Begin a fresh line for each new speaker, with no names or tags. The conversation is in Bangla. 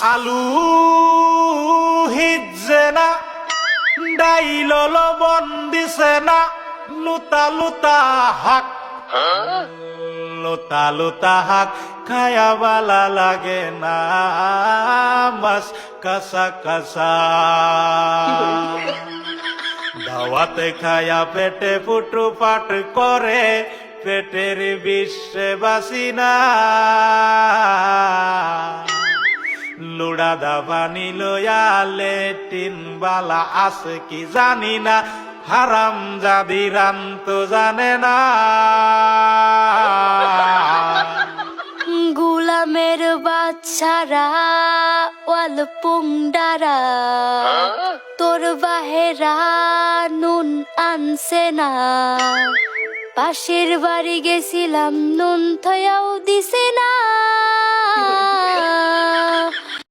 আলু হিজে না ডাইল লবণ দিছে না লুতা লুতা হাক লুতা লুতা হাক খায়া বালা লাগে না মাছ কাঁচা কাঁচা দাওয়াতে খায়া পেটে ফুটু পাট করে পেটের বিশ্বে বাসি না লুড়া দাবানি লয়া লেটিন বালা আছে কি জানি না হারাম জাদি রান তো জানে না
গুলামের বাচ্চারা ওয়াল পুংডারা তোর বাহেরা নুন আনছে না পাশের বাড়ি গেছিলাম নুন থয়াও দিছে না